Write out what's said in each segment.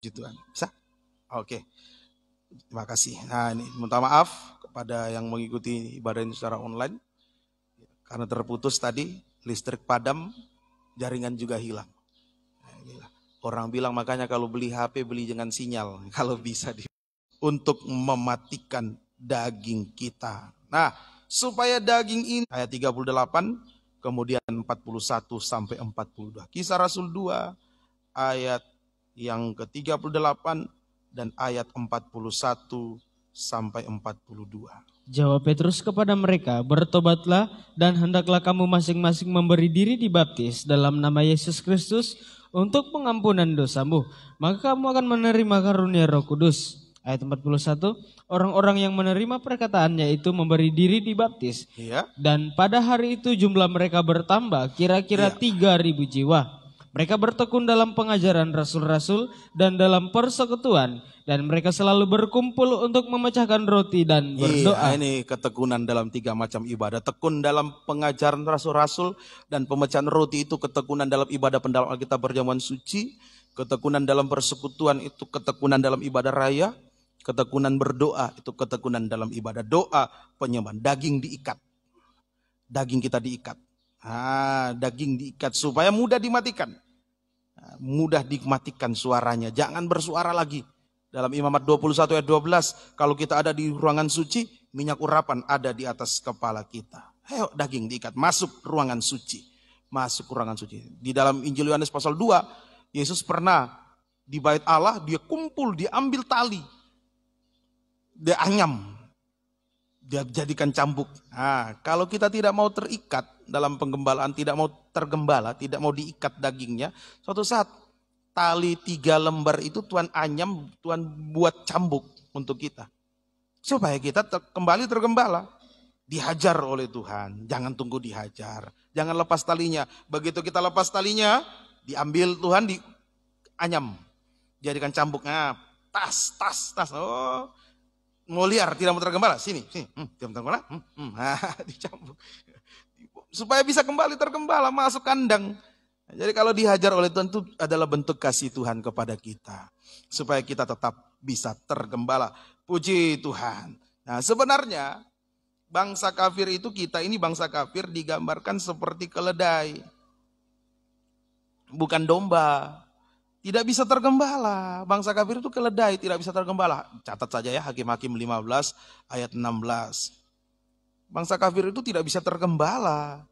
Puji Tuhan. Bisa? Oke. Terima kasih. Nah, ini minta maaf kepada yang mengikuti ibadah ini secara online. Karena terputus tadi, listrik padam, jaringan juga hilang. Nah, inilah. Orang bilang makanya kalau beli HP, beli dengan sinyal. Kalau bisa untuk mematikan daging kita. Nah, supaya daging ini, ayat 38, kemudian 41 sampai 42. Kisah Rasul 2, ayat yang ke-38 dan ayat 41 sampai 42. Jawab Petrus kepada mereka, bertobatlah dan hendaklah kamu masing-masing memberi diri dibaptis dalam nama Yesus Kristus untuk pengampunan dosamu. Maka kamu akan menerima karunia Roh Kudus. Ayat 41, orang-orang yang menerima perkataannya itu memberi diri dibaptis. Iya. Dan pada hari itu jumlah mereka bertambah kira-kira 3.000 jiwa. Mereka bertekun dalam pengajaran rasul-rasul dan dalam persekutuan. Dan mereka selalu berkumpul untuk memecahkan roti dan berdoa. Iya, ini ketekunan dalam 3 macam ibadah. Tekun dalam pengajaran rasul-rasul dan pemecahan roti itu ketekunan dalam ibadah pendalam Alkitab perjamuan suci. Ketekunan dalam persekutuan itu ketekunan dalam ibadah raya. Ketekunan berdoa itu ketekunan dalam ibadah doa penyembahan. Daging diikat. Daging kita diikat. Daging diikat supaya mudah dimatikan. Mudah dimatikan suaranya. Jangan bersuara lagi. Dalam Imamat 21 ayat 12, kalau kita ada di ruangan suci, minyak urapan ada di atas kepala kita. Ayo daging diikat, masuk ruangan suci. Masuk ruangan suci. Di dalam Injil Yohanes pasal 2, Yesus pernah di bait Allah, dia kumpul, dia ambil tali. Dia anyam. Dia jadikan cambuk. Kalau kita tidak mau terikat dalam penggembalaan, tidak mau tergembala, tidak mau diikat dagingnya, suatu saat tali 3 lembar itu Tuhan anyam, Tuhan buat cambuk untuk kita. Supaya kita kembali tergembala. Dihajar oleh Tuhan, jangan tunggu dihajar. Jangan lepas talinya. Begitu kita lepas talinya, diambil Tuhan, dianyam. Jadikan cambuknya, tas. Oh, mau liar, tidak mau tergembala, sini, tidak mau tergembala, dicambuk. Supaya bisa kembali tergembala, masuk kandang. Jadi kalau dihajar oleh Tuhan itu adalah bentuk kasih Tuhan kepada kita. Supaya kita tetap bisa tergembala. Puji Tuhan. Nah sebenarnya bangsa kafir itu, kita ini bangsa kafir digambarkan seperti keledai. Bukan domba. Tidak bisa tergembala. Bangsa kafir itu keledai, tidak bisa tergembala. Catat saja ya, Hakim-Hakim 15 ayat 16. Bangsa kafir itu tidak bisa tergembala.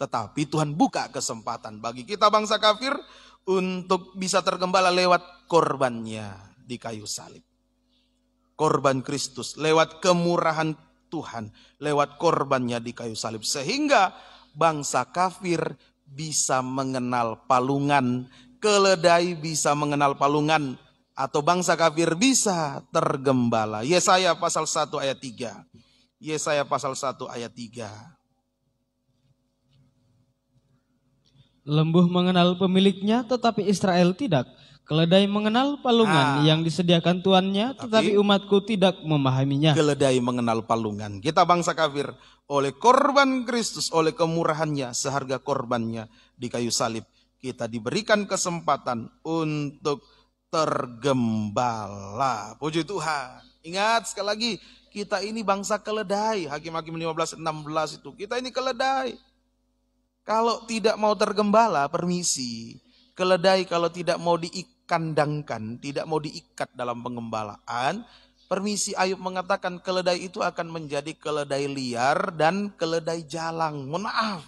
Tetapi Tuhan buka kesempatan bagi kita bangsa kafir untuk bisa tergembala lewat korbannya di kayu salib. Korban Kristus, lewat kemurahan Tuhan, lewat korbannya di kayu salib. Sehingga bangsa kafir bisa mengenal palungan, keledai bisa mengenal palungan, atau bangsa kafir bisa tergembala. Yesaya pasal 1 ayat 3. Yesaya pasal 1 ayat 3. Lembu mengenal pemiliknya tetapi Israel tidak. Keledai mengenal palungan yang disediakan tuannya tetapi umatku tidak memahaminya. Keledai mengenal palungan. Kita bangsa kafir oleh korban Kristus, oleh kemurahannya, seharga korbannya di kayu salib. Kita diberikan kesempatan untuk tergembala. Puji Tuhan. Ingat sekali lagi, kita ini bangsa keledai. Hakim-Hakim 15, 16 itu. Kita ini keledai. Kalau tidak mau tergembala, permisi. Keledai kalau tidak mau dikandangkan, tidak mau diikat dalam pengembalaan, permisi Ayub mengatakan keledai itu akan menjadi keledai liar dan keledai jalang. Mohon maaf,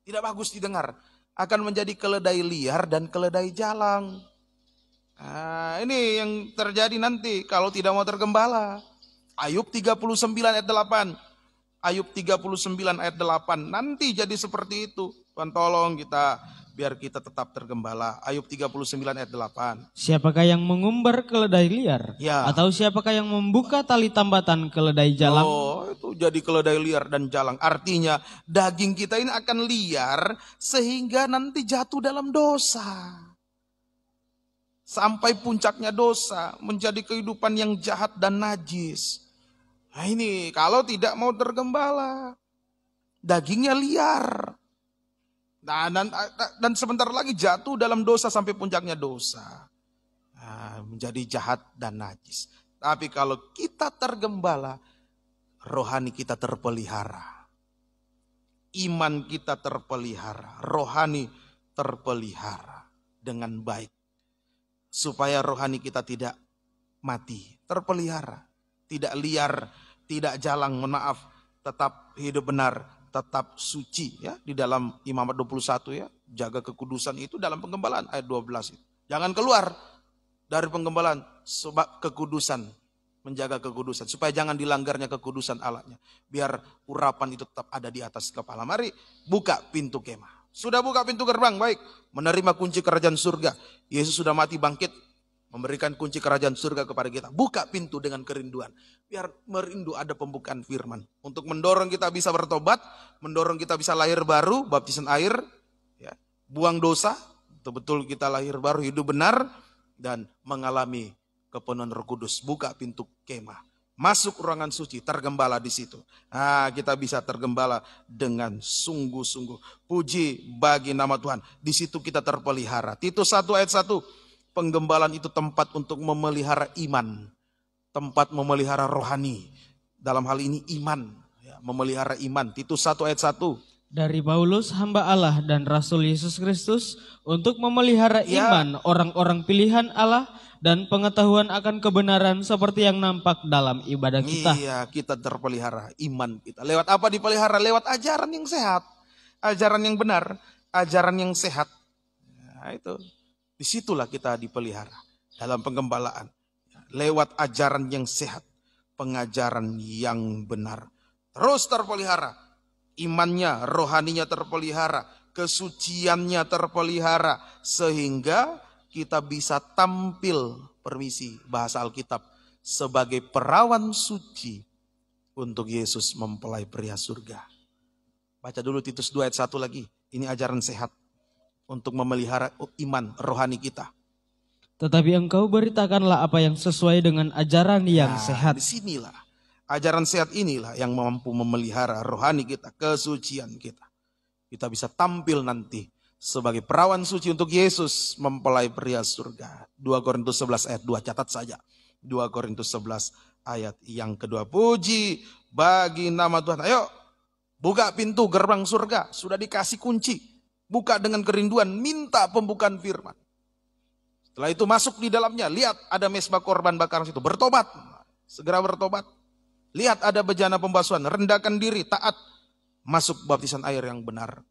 tidak bagus didengar. Akan menjadi keledai liar dan keledai jalang. Nah, ini yang terjadi nanti kalau tidak mau tergembala. Ayub 39 ayat 8. Ayub 39 ayat 8. Nanti jadi seperti itu. Tuhan tolong kita biar kita tetap tergembala. Ayub 39 ayat 8. Siapakah yang mengumbar keledai liar? Ya. Atau siapakah yang membuka tali tambatan keledai jalang? Oh, itu jadi keledai liar dan jalang. Artinya daging kita ini akan liar sehingga nanti jatuh dalam dosa. Sampai puncaknya dosa, menjadi kehidupan yang jahat dan najis. Nah ini kalau tidak mau tergembala, dagingnya liar. Dan sebentar lagi jatuh dalam dosa sampai puncaknya dosa. menjadi jahat dan najis. Tapi kalau kita tergembala, rohani kita terpelihara. Iman kita terpelihara, rohani terpelihara dengan baik. Supaya rohani kita tidak mati, terpelihara. Tidak liar, tidak jalang, tetap hidup benar, tetap suci. Ya, di dalam Imamat 21 ya, jaga kekudusan itu dalam penggembalaan ayat 12 itu. Jangan keluar dari penggembalaan sebab kekudusan, menjaga kekudusan supaya jangan dilanggarnya kekudusan Allahnya. Biar urapan itu tetap ada di atas kepala. Mari buka pintu kemah. Sudah buka pintu gerbang, baik. Menerima kunci kerajaan surga. Yesus sudah mati bangkit, memberikan kunci kerajaan surga kepada kita. Buka pintu dengan kerinduan. Biar merindu ada pembukaan firman. Untuk mendorong kita bisa bertobat, mendorong kita bisa lahir baru, baptisan air, ya, buang dosa, betul-betul kita lahir baru, hidup benar, dan mengalami kepenuhan Roh Kudus. Buka pintu kemah. Masuk ruangan suci, tergembala di situ. Kita bisa tergembala dengan sungguh-sungguh. Puji bagi nama Tuhan. Di situ kita terpelihara. Titus 1 ayat 1. Penggembalaan itu tempat untuk memelihara iman. Tempat memelihara rohani. Dalam hal ini iman. Ya, memelihara iman. Titus 1 ayat 1. Dari Paulus, hamba Allah dan Rasul Yesus Kristus, untuk memelihara iman orang-orang pilihan Allah dan pengetahuan akan kebenaran seperti yang nampak dalam ibadah kita. Iya, kita terpelihara iman kita. Lewat apa dipelihara? Lewat ajaran yang sehat, ajaran yang benar, ajaran yang sehat. Nah, itu. Disitulah kita dipelihara dalam penggembalaan. Lewat ajaran yang sehat, pengajaran yang benar. Terus terpelihara. Imannya, rohaninya terpelihara, kesuciannya terpelihara, sehingga kita bisa tampil, permisi bahasa Alkitab, sebagai perawan suci untuk Yesus mempelai pria surga. Baca dulu Titus 2 ayat 1 lagi, ini ajaran sehat untuk memelihara iman rohani kita. Tetapi engkau beritakanlah apa yang sesuai dengan ajaran yang sehat. Disinilah. Ajaran sehat inilah yang mampu memelihara rohani kita, kesucian kita. Kita bisa tampil nanti sebagai perawan suci untuk Yesus mempelai pria surga. 2 Korintus 11 ayat 2, catat saja. 2 Korintus 11 ayat yang kedua. Puji bagi nama Tuhan. Ayo buka pintu gerbang surga. Sudah dikasih kunci. Buka dengan kerinduan, minta pembukaan firman. Setelah itu masuk di dalamnya. Lihat ada mesbah korban bakaran situ. Bertobat. Segera bertobat. Lihat ada bejana pembasuhan, rendahkan diri, taat, masuk baptisan air yang benar.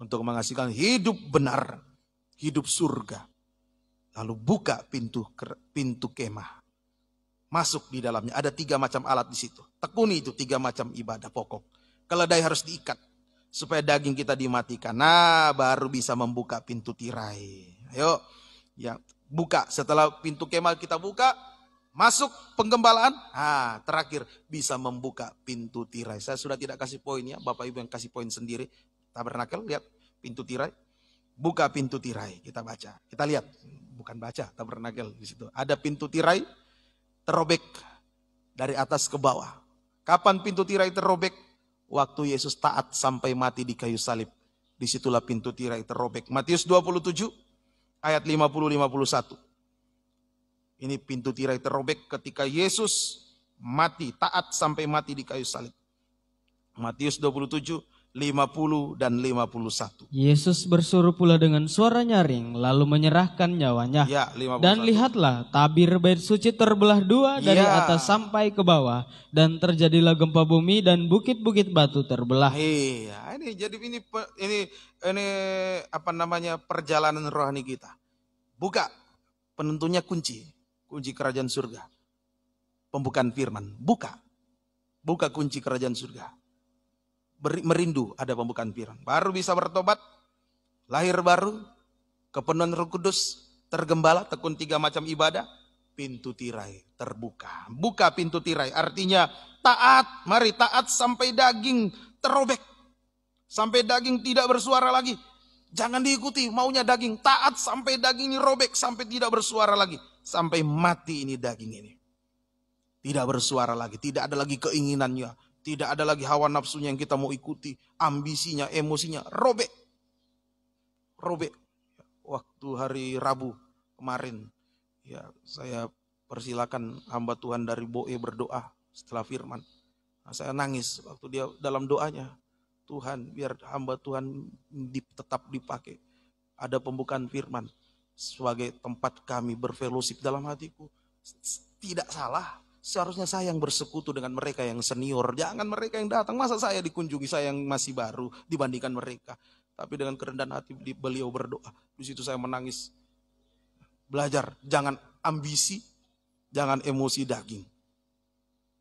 Untuk menghasilkan hidup benar, hidup surga. Lalu buka pintu kemah. Masuk di dalamnya, ada 3 macam alat di situ. Tekuni itu 3 macam ibadah pokok. Keledai harus diikat, supaya daging kita dimatikan. Nah, baru bisa membuka pintu tirai. Ayo, ya, buka. Setelah pintu kemah kita buka, masuk penggembalaan, terakhir bisa membuka pintu tirai. Saya sudah tidak kasih poin ya, Bapak Ibu yang kasih poin sendiri. Tabernakel, lihat pintu tirai. Buka pintu tirai, kita baca. Kita lihat, bukan baca, tabernakel di situ. Ada pintu tirai terobek dari atas ke bawah. Kapan pintu tirai terobek? Waktu Yesus taat sampai mati di kayu salib. Disitulah pintu tirai terobek. Matius 27 ayat 50-51. Ini pintu tirai terobek ketika Yesus mati, taat sampai mati di kayu salib. Matius 27, 50 dan 51. Yesus bersuruh pula dengan suara nyaring, lalu menyerahkan nyawanya. Ya, 51. Dan lihatlah, tabir bait suci terbelah 2 dari atas sampai ke bawah, dan terjadilah gempa bumi dan bukit-bukit batu terbelah. Iya, ini apa namanya, perjalanan rohani kita. Buka, penentunya kunci kerajaan surga. Pembukaan firman, buka kunci kerajaan surga. Merindu ada pembukaan firman. Baru bisa bertobat, lahir baru, kepenuhan Roh Kudus, tergembala, tekun 3 macam ibadah, pintu tirai terbuka. Buka pintu tirai, artinya taat, mari taat sampai daging terobek. Sampai daging tidak bersuara lagi. Jangan diikuti maunya daging, taat sampai daging ini robek, sampai tidak bersuara lagi. Sampai mati ini daging ini. Tidak bersuara lagi, tidak ada lagi keinginannya. Tidak ada lagi hawa nafsunya yang kita mau ikuti. Ambisinya, emosinya, robek. Robek. Waktu hari Rabu kemarin, Ya, saya persilakan hamba Tuhan dari Boe berdoa setelah firman. Nah, saya nangis waktu dia dalam doanya. Tuhan, biar hamba Tuhan tetap dipakai. Ada pembukaan firman sebagai tempat kami berfellowship dalam hatiku. Tidak salah. Seharusnya saya yang bersekutu dengan mereka yang senior. Jangan mereka yang datang. Masa saya dikunjungi, saya yang masih baru dibandingkan mereka. Tapi dengan kerendahan hati beliau berdoa. Di situ saya menangis. Belajar, jangan ambisi, jangan emosi daging.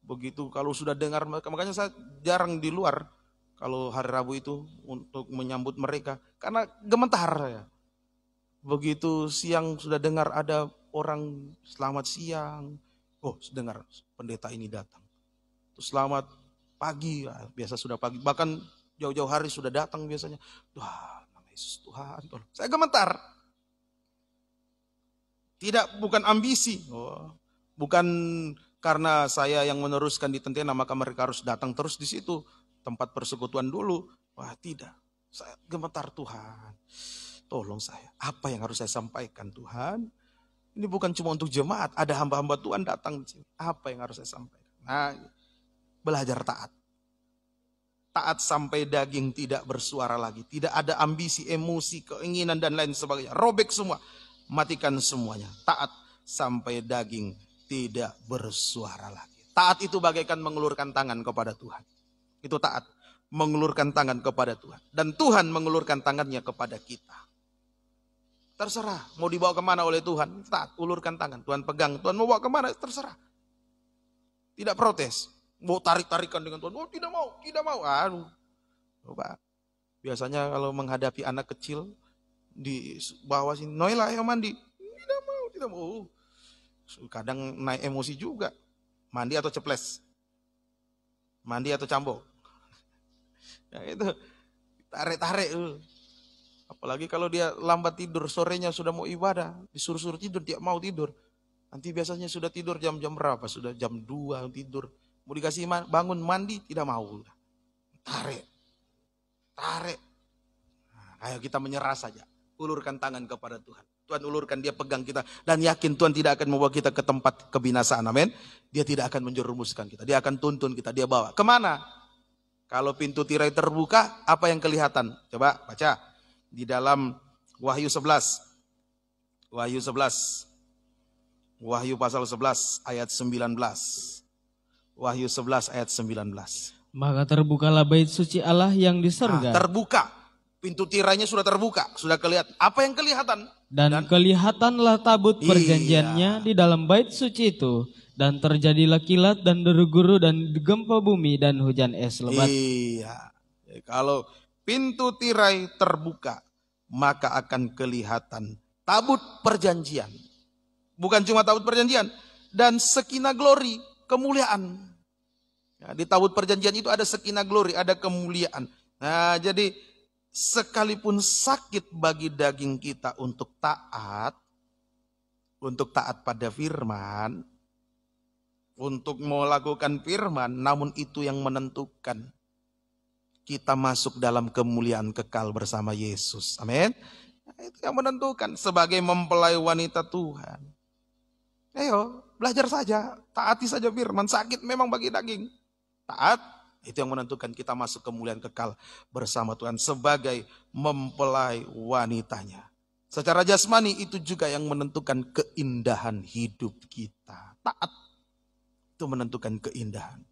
Begitu kalau sudah dengar, makanya saya jarang di luar kalau hari Rabu itu untuk menyambut mereka. Karena gemetar saya. Begitu siang sudah dengar ada orang selamat siang. Oh, dengar pendeta ini datang. Terus selamat pagi, ya, biasa sudah pagi. Bahkan jauh-jauh hari sudah datang biasanya. Wah, nama Yesus Tuhan. Saya gemetar. Tidak, bukan ambisi. Oh, bukan karena saya yang meneruskan di Tentena maka mereka harus datang terus di situ. Tempat persekutuan dulu. Wah, tidak. Saya gemetar, Tuhan. Tolong saya. Apa yang harus saya sampaikan, Tuhan? Ini bukan cuma untuk jemaat. Ada hamba-hamba Tuhan datang di sini. Apa yang harus saya sampaikan? Nah, belajar taat. Taat sampai daging tidak bersuara lagi. Tidak ada ambisi, emosi, keinginan dan lain sebagainya. Robek semua. Matikan semuanya. Taat sampai daging tidak bersuara lagi. Taat itu bagaikan mengulurkan tangan kepada Tuhan. Itu taat. Mengulurkan tangan kepada Tuhan. Dan Tuhan mengulurkan tangannya kepada kita. Terserah. Mau dibawa kemana oleh Tuhan. Taat. Ulurkan tangan. Tuhan pegang. Tuhan mau bawa kemana. Terserah. Tidak protes. Mau tarik-tarikan dengan Tuhan. Oh, tidak mau. Tidak mau. Aduh. Coba. Biasanya kalau menghadapi anak kecil. Di bawah sini. Noela, ayo mandi. Tidak mau. Tidak mau. Kadang naik emosi juga. Mandi atau ceples. Mandi atau cambok. Ya itu. Tarik-tarik. Apalagi kalau dia lambat tidur, sorenya sudah mau ibadah, disuruh-suruh tidur, dia mau tidur. Nanti biasanya sudah tidur jam-jam berapa? Sudah jam 2 tidur. Mau dikasih bangun mandi, tidak mau. Tarik. Tarik. Nah, ayo kita menyerah saja. Ulurkan tangan kepada Tuhan. Tuhan ulurkan, dia pegang kita. Dan yakin Tuhan tidak akan membawa kita ke tempat kebinasaan. Amin. Dia tidak akan menjerumuskan kita. Dia akan tuntun kita, dia bawa. Kemana? Kalau pintu tirai terbuka, apa yang kelihatan? Coba baca. Di dalam Wahyu 11. Wahyu 11. Wahyu pasal 11 ayat 19. Wahyu 11 ayat 19. Maka terbukalah bait suci Allah yang di surga. Terbuka. Pintu tirainya sudah terbuka. Sudah kelihatan. Apa yang kelihatan? Dan kelihatanlah tabut perjanjiannya di dalam bait suci itu. Dan terjadilah kilat dan deru-guru dan gempa bumi dan hujan es lebat. Iya. Kalau pintu tirai terbuka, maka akan kelihatan tabut perjanjian. Bukan cuma tabut perjanjian, dan sekina glory, kemuliaan. Ya, di tabut perjanjian itu ada sekina glory, ada kemuliaan. Nah, jadi sekalipun sakit bagi daging kita untuk taat pada firman, untuk melakukan firman, namun itu yang menentukan kita masuk dalam kemuliaan kekal bersama Yesus. Amin. Nah, itu yang menentukan sebagai mempelai wanita Tuhan. Ayo, belajar saja, taati saja firman. Sakit memang bagi daging. Taat, itu yang menentukan kita masuk kemuliaan kekal bersama Tuhan sebagai mempelai wanitanya. Secara jasmani itu juga yang menentukan keindahan hidup kita. Taat, itu menentukan keindahan.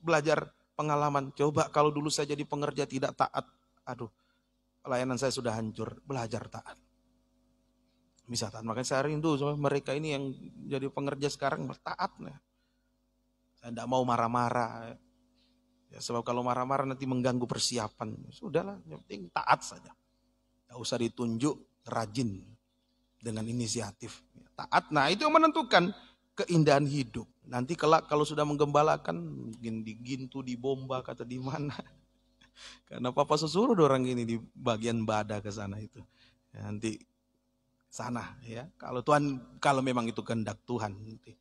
Belajar pengalaman, coba kalau dulu saya jadi pengerja tidak taat, aduh, pelayanan saya sudah hancur. Belajar taat. Bisa taat, makanya saya rindu sama mereka ini yang jadi pengerja sekarang, taat. Saya tidak mau marah-marah. Ya, sebab kalau marah-marah nanti mengganggu persiapan. Sudahlah, yang penting taat saja. Tidak usah ditunjuk, rajin dengan inisiatif. Taat, nah itu yang menentukan keindahan hidup. Nanti kelak kalau sudah menggembalakan, mungkin di Gintu, di Bomba, kata di mana. Karena papa sesuruh orang ini di bagian Bada ke sana itu. Ya, nanti sana ya. Kalau memang itu kehendak Tuhan. Nanti.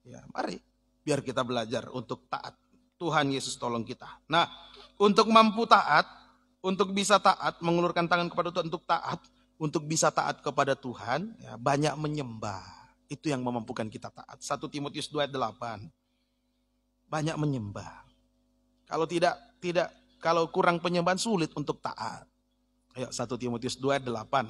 Ya, mari biar kita belajar untuk taat. Tuhan Yesus tolong kita. Nah, untuk mampu taat, untuk bisa taat, mengulurkan tangan kepada Tuhan untuk taat, Untuk bisa taat kepada Tuhan, ya, banyak menyembah. Itu yang memampukan kita taat. 1 Timotius 2 ayat 8. Banyak menyembah. Kalau kalau kurang penyembahan sulit untuk taat. Ayo 1 Timotius 2 ayat 8.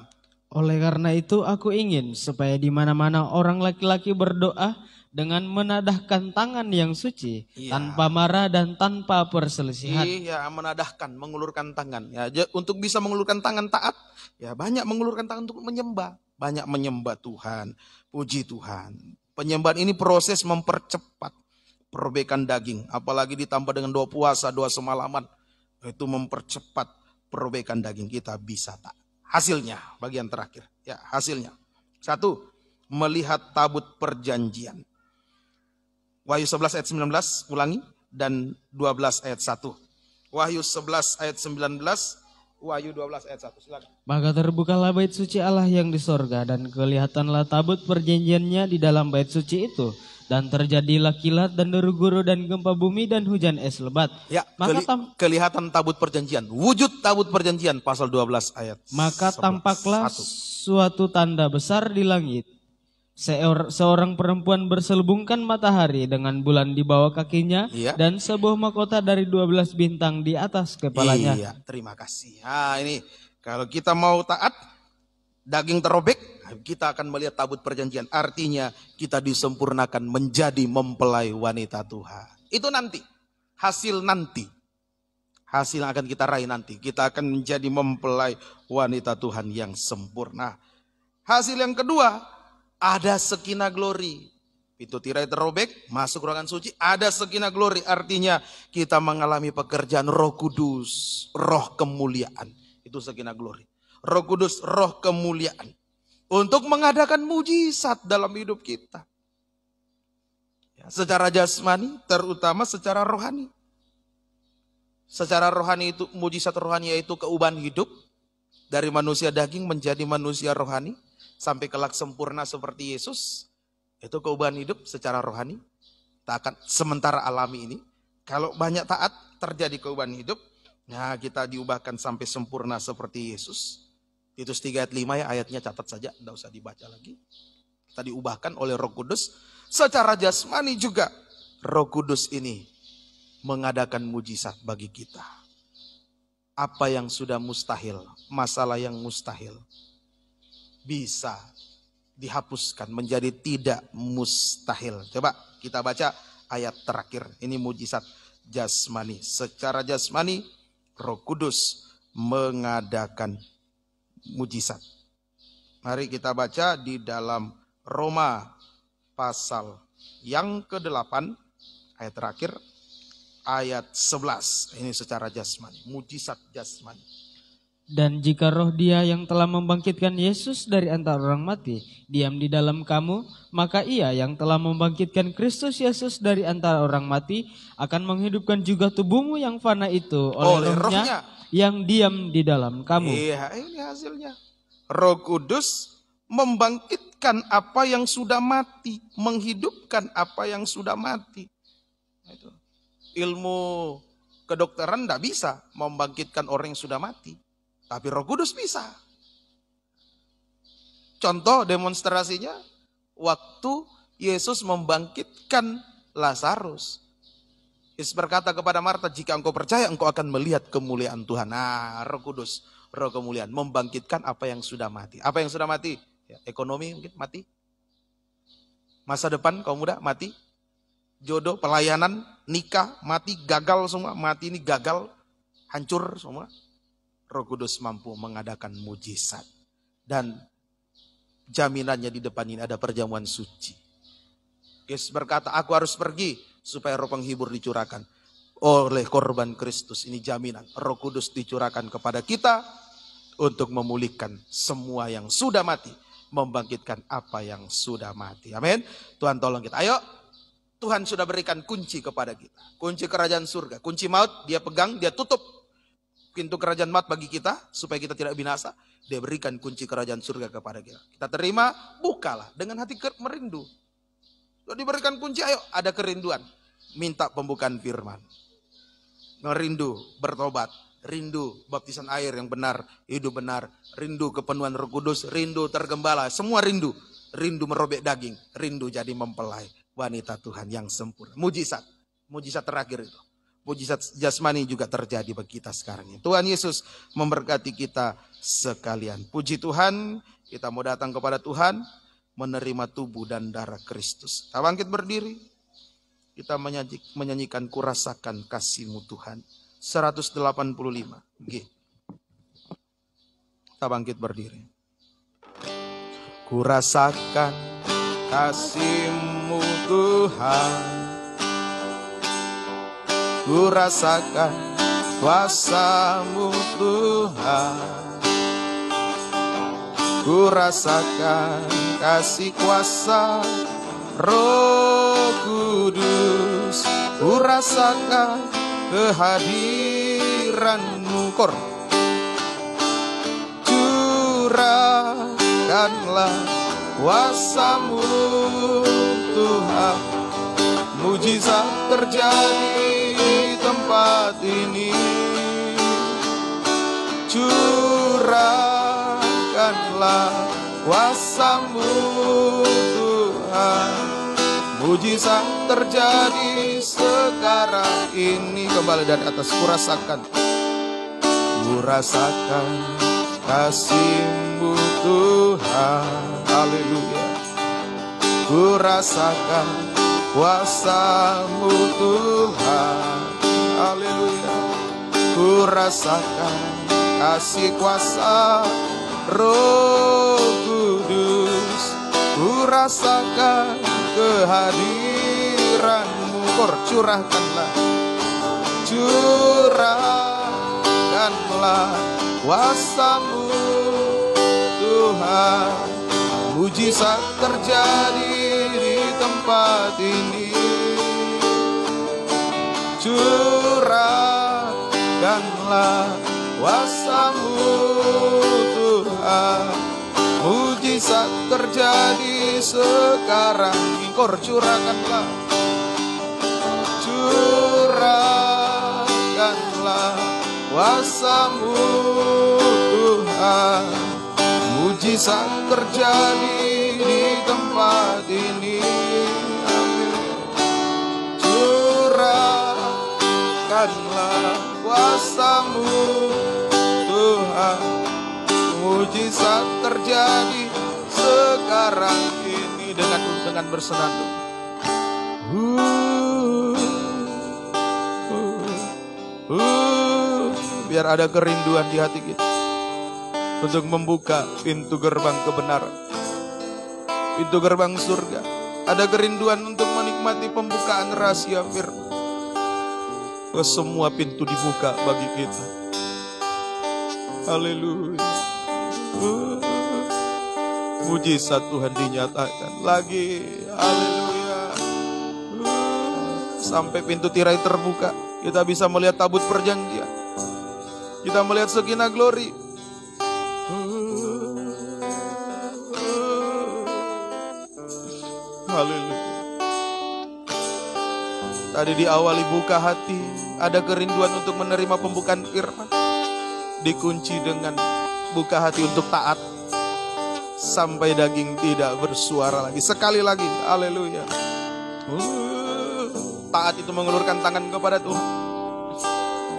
Oleh karena itu aku ingin supaya di mana-mana orang laki-laki berdoa dengan menadahkan tangan yang suci, Iya. tanpa marah dan tanpa perselisihan. Iya, menadahkan, mengulurkan tangan. Ya, untuk bisa mengulurkan tangan taat, ya banyak mengulurkan tangan untuk menyembah. Banyak menyembah Tuhan, puji Tuhan. Penyembahan ini proses mempercepat perobekan daging. Apalagi ditambah dengan doa puasa, doa semalaman. Itu mempercepat perobekan daging kita bisa taat. Hasilnya, bagian terakhir. Ya, hasilnya. 1, melihat tabut perjanjian. Wahyu 11 ayat 19, ulangi. Dan 12 ayat 1. Wahyu 11 ayat 19, Wahyu 12 ayat 1. Silakan. Maka terbukalah bait suci Allah yang di sorga, dan kelihatanlah tabut perjanjiannya di dalam bait suci itu. Dan terjadilah kilat dan deru guru dan gempa bumi dan hujan es lebat. Ya, Maka kelihatan tabut perjanjian. Wujud tabut perjanjian pasal 12 ayat. Maka 11, tampaklah 1. suatu tanda besar di langit. Seorang perempuan berselubungkan matahari dengan bulan di bawah kakinya, Iya. dan sebuah mahkota dari 12 bintang di atas kepalanya. Iya, terima kasih. Nah, ini kalau kita mau taat, daging terobek, kita akan melihat tabut perjanjian. Artinya kita disempurnakan menjadi mempelai wanita Tuhan. Itu nanti, hasil nanti. Hasil yang akan kita raih nanti. Kita akan menjadi mempelai wanita Tuhan yang sempurna. Hasil yang kedua, ada Shekinah glory. Pintu tirai terobek, masuk ruangan suci, ada Shekinah glory. Artinya kita mengalami pekerjaan Roh Kudus, roh kemuliaan. Itu Shekinah glory. Roh Kudus, roh kemuliaan. Untuk mengadakan mujizat dalam hidup kita. Ya, secara jasmani, terutama secara rohani. Secara rohani itu, mujizat rohani yaitu keubahan hidup. Dari manusia daging menjadi manusia rohani. Sampai kelak sempurna seperti Yesus. Itu keubahan hidup secara rohani. Kita akan sementara alami ini. Kalau banyak taat terjadi keubahan hidup. Nah, kita diubahkan sampai sempurna seperti Yesus. Titus 3 ayat 5 ya, ayatnya catat saja, tidak usah dibaca lagi. Kita diubahkan oleh Roh Kudus. Secara jasmani juga Roh Kudus ini mengadakan mujizat bagi kita. Apa yang sudah mustahil, masalah yang mustahil, bisa dihapuskan menjadi tidak mustahil. Coba kita baca ayat terakhir. Ini mujizat jasmani. Secara jasmani Roh Kudus mengadakan mujizat. Mari kita baca di dalam Roma pasal yang ke-8 ayat terakhir, ayat 11. Ini secara jasmani, mujizat jasmani. Dan jika roh Dia yang telah membangkitkan Yesus dari antara orang mati diam di dalam kamu, maka Ia yang telah membangkitkan Kristus Yesus dari antara orang mati akan menghidupkan juga tubuhmu yang fana itu oleh rohnya yang diam di dalam kamu. Iya, ini hasilnya. Roh Kudus membangkitkan apa yang sudah mati, menghidupkan apa yang sudah mati. Itu. Ilmu kedokteran tidak bisa membangkitkan orang yang sudah mati. Tapi Roh Kudus bisa. Contoh demonstrasinya, waktu Yesus membangkitkan Lazarus. Yesus berkata kepada Marta, jika engkau percaya, engkau akan melihat kemuliaan Tuhan. Nah, Roh Kudus, roh kemuliaan, membangkitkan apa yang sudah mati. Apa yang sudah mati? Ya, ekonomi mungkin mati. Masa depan kaum muda mati. Jodoh, pelayanan, nikah, mati, gagal semua. Mati ini gagal, hancur semua. Roh Kudus mampu mengadakan mujizat. Dan jaminannya di depan ini ada perjamuan suci. Yesus berkata, aku harus pergi supaya roh penghibur dicurahkan. Oleh korban Kristus, ini jaminan. Roh Kudus dicurahkan kepada kita untuk memulihkan semua yang sudah mati. Membangkitkan apa yang sudah mati. Amin. Tuhan tolong kita. Ayo. Tuhan sudah berikan kunci kepada kita. Kunci kerajaan surga. Kunci maut dia pegang, dia tutup. Pintu kerajaan maut bagi kita, supaya kita tidak binasa. Dia berikan kunci kerajaan surga kepada kita. Kita terima, bukalah dengan hati merindu. Kalau diberikan kunci, ayo ada kerinduan. Minta pembukaan firman. Merindu, bertobat. rindu baptisan air yang benar, hidup benar, rindu kepenuhan Roh Kudus, rindu tergembala, semua rindu. Rindu merobek daging, rindu jadi mempelai wanita Tuhan yang sempurna. Mujizat, mujizat terakhir itu. Mujizat jasmani juga terjadi bagi kita sekarang ini. Tuhan Yesus memberkati kita sekalian. Puji Tuhan, kita mau datang kepada Tuhan, menerima tubuh dan darah Kristus. Kita bangkit berdiri, kita menyanyikan Kurasakan Kasih-Mu Tuhan. 185 G. Kita bangkit berdiri. Kurasakan kasih-Mu Tuhan, kurasakan kuasa-Mu Tuhan, kurasakan kasih kuasa Roh Kudus, kurasakan kehadiran-Mu. Curahkanlah kuasa-Mu Tuhan, mujizat terjadi di tempat ini. Curahkanlah kuasa-Mu Tuhan, mujizat terjadi sekarang ini. Kembali dari atas, kurasakan, kurasakan kasih-Mu Tuhan. Haleluya. Kurasakan kuasa-Mu Tuhan. Haleluya. Kurasakan kasih kuasa Roh Kudus, kurasakan kehadiran-Mu. Curahkanlah, curahkanlah kuasa-Mu Tuhan, mujizat terjadi di tempat ini. Curahkanlah kuasa-Mu Tuhan, mujizat terjadi sekarang ini. Curahkanlah, curahkanlah kuasa-Mu Tuhan, mujizat terjadi di tempat ini. Amin. Curahkanlah kuasa-Mu Tuhan, mujizat terjadi sekarang ini. Dengan bersenandung. Biar ada kerinduan di hati kita untuk membuka pintu gerbang kebenaran, pintu gerbang surga. Ada kerinduan untuk menikmati pembukaan rahasia firman. Semua pintu dibuka bagi kita. Haleluya. Mujizat Tuhan dinyatakan lagi. Haleluya. Sampai pintu tirai terbuka, kita bisa melihat tabut perjanjian. Kita melihat Shekinah glory. Haleluya. Tadi diawali buka hati, ada kerinduan untuk menerima pembukaan firman. Dikunci dengan buka hati untuk taat sampai daging tidak bersuara lagi. Sekali lagi, haleluya. Taat itu mengulurkan tangan kepada Tuhan,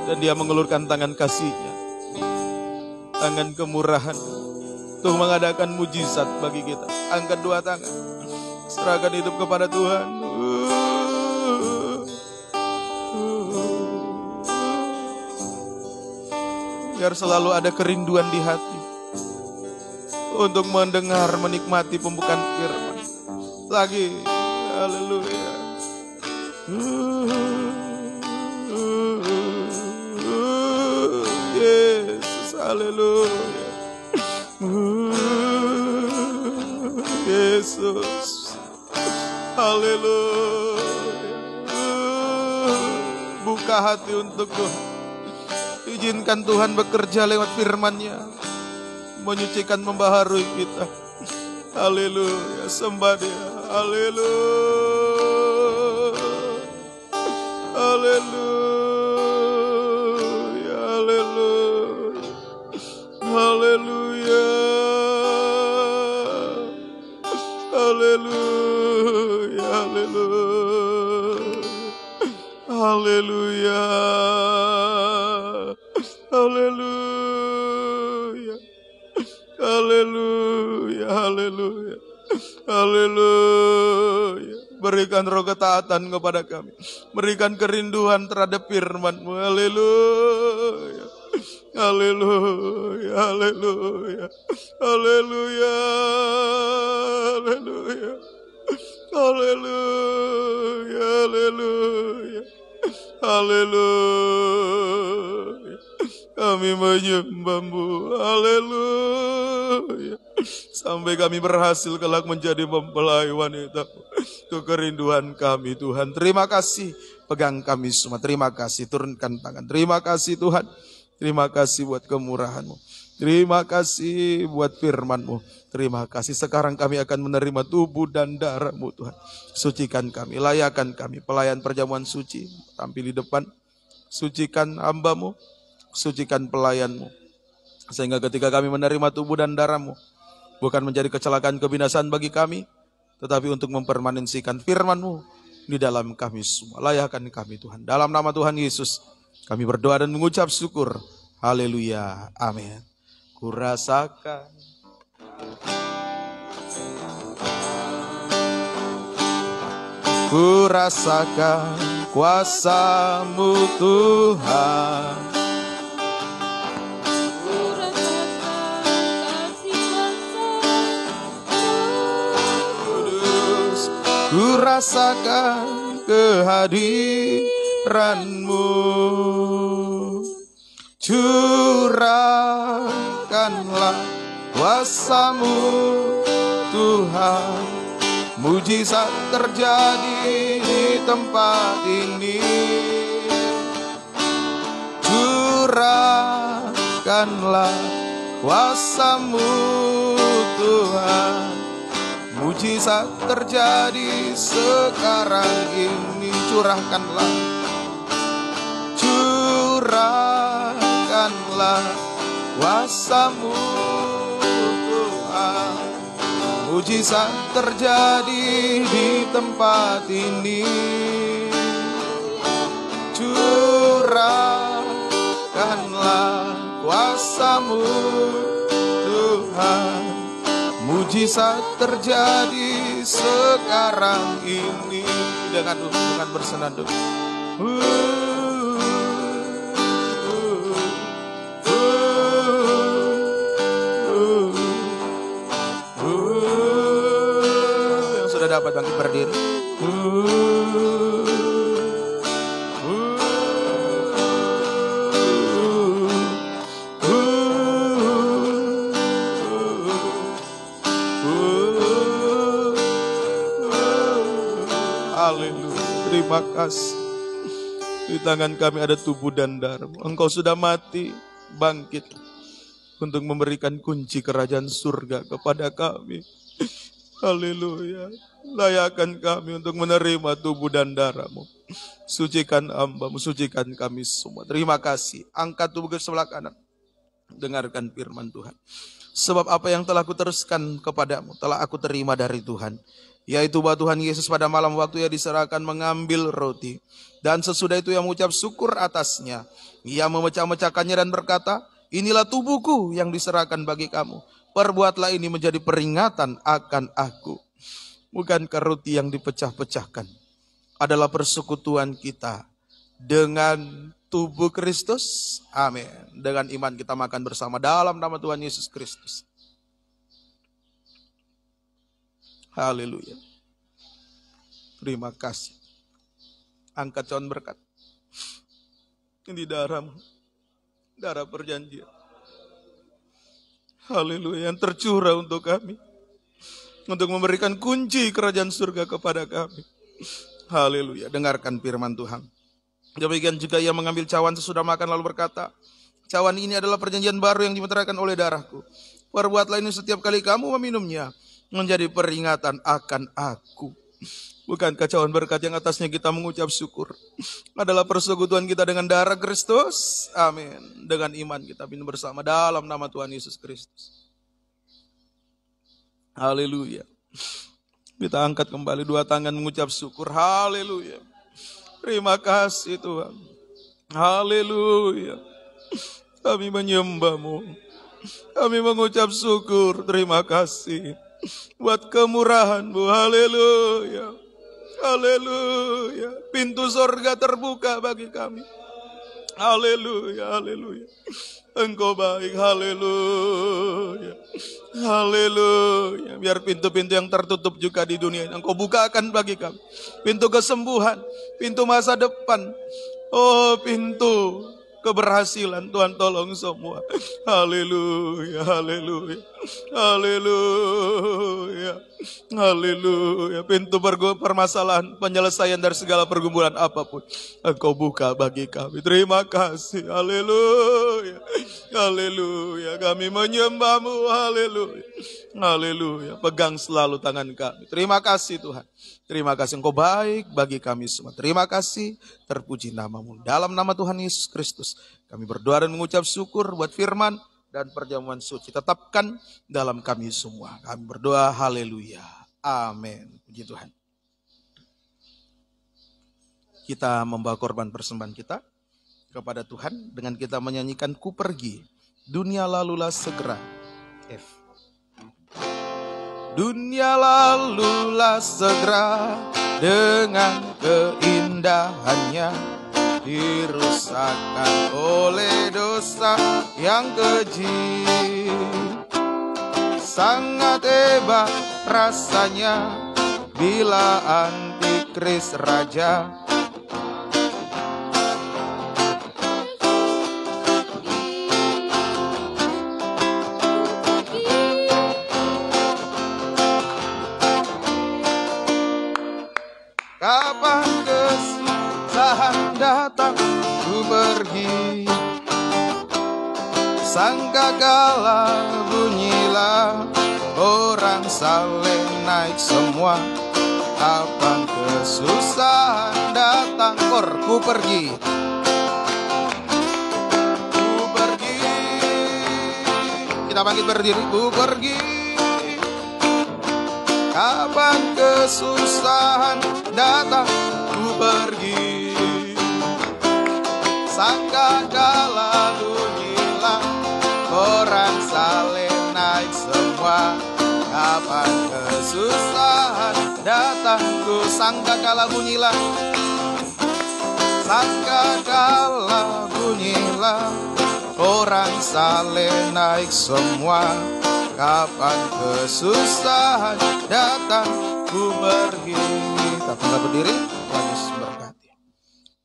dan Dia mengulurkan tangan kasih-Nya, tangan kemurahan, untuk mengadakan mujizat bagi kita. Angkat dua tangan, serahkan hidup kepada Tuhan. Biar selalu ada kerinduan di hati untuk mendengar, menikmati pembukaan firman. Lagi, haleluya. Yesus, haleluya. Yesus, haleluya. Buka hati untuk Tuhan. Izinkan Tuhan bekerja lewat firman-Nya, menyucikan, membaharui kita. Haleluya, sembah Dia. Haleluya. Haleluya. Haleluya. Haleluya. Haleluya. Haleluya. Haleluya. Haleluya. Berikan roh ketaatan kepada kami. Berikan kerinduan terhadap firman-Mu. Haleluya. Haleluya. Haleluya. Haleluya. Haleluya. Haleluya. Haleluya. Haleluya. Kami menyembah-Mu. Haleluya. Sampai kami berhasil kelak menjadi mempelai wanita. Itu kerinduan kami Tuhan. Terima kasih. Pegang kami semua. Terima kasih. Turunkan tangan. Terima kasih Tuhan. Terima kasih buat kemurahan-Mu. Terima kasih buat firman-Mu. Terima kasih. Sekarang kami akan menerima tubuh dan darah-Mu Tuhan. Sucikan kami. Layakan kami. Pelayan perjamuan suci. Tampil di depan. Sucikan hamba-Mu. Sucikan pelayan-Mu. Sehingga ketika kami menerima tubuh dan darah-Mu, bukan menjadi kecelakaan kebinasaan bagi kami, tetapi untuk mempermanensikan firman-Mu di dalam kami semua. Layakan kami Tuhan. Dalam nama Tuhan Yesus, kami berdoa dan mengucap syukur. Haleluya. Amin. Kurasakan. Kurasakan kuasa-Mu Tuhan. Ku rasakan kehadiran-Mu. Curahkanlah kuasa-Mu Tuhan. Mujizat terjadi di tempat ini. Curahkanlah kuasa-Mu Tuhan. Mujizat terjadi sekarang ini. Curahkanlah. Curahkanlah kuasa-Mu Tuhan. Mujizat terjadi di tempat ini. Curahkanlah kuasa-Mu Tuhan. Mujizat terjadi sekarang ini. Dengan bersenandung. Yang sudah dapat bangkit berdiri. Terima kasih. Di tangan kami ada tubuh dan darah-Mu. Engkau sudah mati, bangkit untuk memberikan kunci kerajaan surga kepada kami. Haleluya. Layakan kami untuk menerima tubuh dan darah-Mu. Sucikan hamba-Mu, sucikan kami semua. Terima kasih. Angkat tubuh ke sebelah kanan. Dengarkan firman Tuhan. Sebab apa yang telah kuteruskan kepadamu telah aku terima dari Tuhan. Yaitu bahwa Tuhan Yesus pada malam waktu Ia diserahkan mengambil roti. Dan sesudah itu Ia mengucap syukur atasnya. Ia memecah-mecahkannya dan berkata, inilah tubuhku yang diserahkan bagi kamu. Perbuatlah ini menjadi peringatan akan aku. Bukankah roti yang dipecah-pecahkan adalah persekutuan kita dengan tubuh Kristus? Amin. Dengan iman kita makan bersama dalam nama Tuhan Yesus Kristus. Haleluya. Terima kasih. Angkat cawan berkat. Ini darah-Mu, darah perjanjian. Haleluya, yang tercurah untuk kami. Untuk memberikan kunci kerajaan surga kepada kami. Haleluya, dengarkan firman Tuhan. Demikian juga Ia mengambil cawan sesudah makan lalu berkata, cawan ini adalah perjanjian baru yang dimeteraikan oleh darahku. Perbuatlah ini setiap kali kamu meminumnya, menjadi peringatan akan aku. Bukankah cawan berkat yang atasnya kita mengucap syukur adalah persekutuan kita dengan darah Kristus? Amin. Dengan iman kita minum bersama dalam nama Tuhan Yesus Kristus. Haleluya. Kita angkat kembali dua tangan mengucap syukur. Haleluya. Terima kasih Tuhan. Haleluya. Kami menyembah-Mu. Kami mengucap syukur. Terima kasih buat kemurahan-Mu. Haleluya. Haleluya. Pintu sorga terbuka bagi kami. Haleluya. Haleluya. Engkau baik. Haleluya. Haleluya. Biar pintu-pintu yang tertutup juga di dunia ini Engkau bukakan bagi kami. Pintu kesembuhan, pintu masa depan. Oh, pintu keberhasilan, Tuhan tolong semua. Haleluya, haleluya, haleluya, haleluya. Pintu permasalahan, penyelesaian dari segala pergumulan apapun Engkau buka bagi kami. Terima kasih, haleluya, haleluya. Kami menyembah-Mu, haleluya, haleluya. Pegang selalu tangan kami. Terima kasih Tuhan. Terima kasih Engkau baik bagi kami semua. Terima kasih, terpuji nama-Mu. Dalam nama Tuhan Yesus Kristus, kami berdoa dan mengucap syukur buat firman dan perjamuan suci. Tetapkan dalam kami semua. Kami berdoa, haleluya. Amin. Puji Tuhan. Kita membawa korban persembahan kita kepada Tuhan dengan kita menyanyikan Ku Pergi, Dunia Lalulah Segera. F. Dunia lalulah segera dengan keindahannya, dirusakkan oleh dosa yang keji. Sangat hebat rasanya bila antikris raja kapan kesusahan datang, ku pergi. Sangkakala bunyilah, orang saleh naik semua. Kapan kesusahan datang, ku pergi. Ku pergi. Kita bangkit berdiri, ku pergi. Kapan kesusahan datang, ku pergi. Sangkakala bunyilah, orang saleh naik semua. Kapan kesusahan datang, ku sangkakala bunyilah. Sangkakala bunyilah, orang saleh naik semua. Kapan kesusahan datang, ku pergi. Kita berdiri, Tuhan Yesus berkati.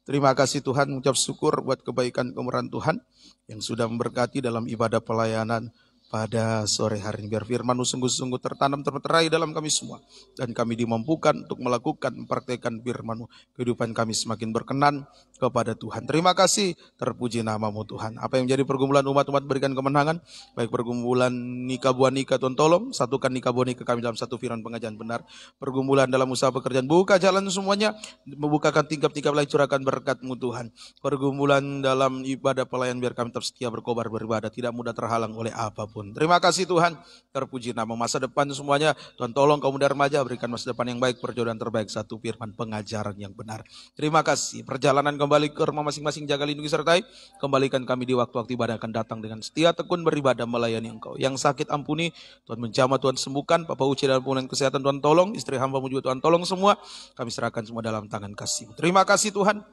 Terima kasih Tuhan, mengucap syukur buat kebaikan kemurahan Tuhan yang sudah memberkati dalam ibadah pelayanan pada sore hari ini. Biar firman-Mu sungguh-sungguh tertanam termeterai dalam kami semua, dan kami dimampukan untuk melakukan, mempraktikkan firman-Mu. Kehidupan kami semakin berkenan kepada Tuhan. Terima kasih, terpuji nama-Mu Tuhan. Apa yang menjadi pergumulan umat-umat berikan kemenangan, baik pergumulan nikah buah nikah, Tuhan tolong satukan nikah buah nikah kami dalam satu firman pengajaran benar. Pergumulan dalam usaha pekerjaan, buka jalan semuanya, membukakan tingkap-tingkap lain, curahkan berkat-Mu Tuhan. Pergumulan dalam ibadah pelayan, biar kami tetap setia berkobar beribadah, tidak mudah terhalang oleh apapun. Terima kasih Tuhan, terpuji nama. Masa depan semuanya, Tuhan tolong kaum muda remaja berikan masa depan yang baik, perjodohan terbaik, satu firman pengajaran yang benar. Terima kasih. Perjalanan kembali ke rumah masing-masing, jaga lindungi sertai. Kembalikan kami di waktu-waktu ibadah akan datang dengan setia tekun beribadah melayani Engkau. Yang sakit ampuni, Tuhan menjamah, Tuhan sembuhkan. Papa Uci dalam pemulihan kesehatan, Tuhan tolong. Istri hamba-Mu juga Tuhan tolong semua. Kami serahkan semua dalam tangan kasih-Mu. Terima kasih Tuhan,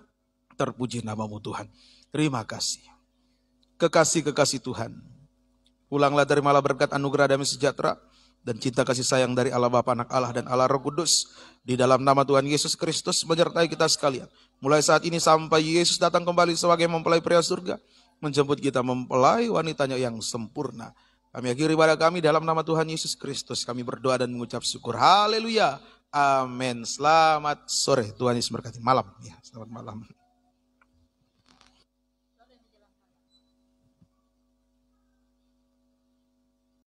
terpuji nama-Mu Tuhan. Terima kasih. Kekasih-kekasih Tuhan, pulanglah, terimalah berkat anugerah damai sejahtera dan cinta kasih sayang dari Allah Bapa, Anak Allah, dan Allah Roh Kudus. Di dalam nama Tuhan Yesus Kristus menyertai kita sekalian. Mulai saat ini sampai Yesus datang kembali sebagai mempelai pria surga, menjemput kita mempelai wanitanya yang sempurna. Kami akhiri ibadah kami dalam nama Tuhan Yesus Kristus. Kami berdoa dan mengucap syukur. Haleluya. Amin. Selamat sore. Tuhan Yesus berkati. Malam. Ya, selamat malam.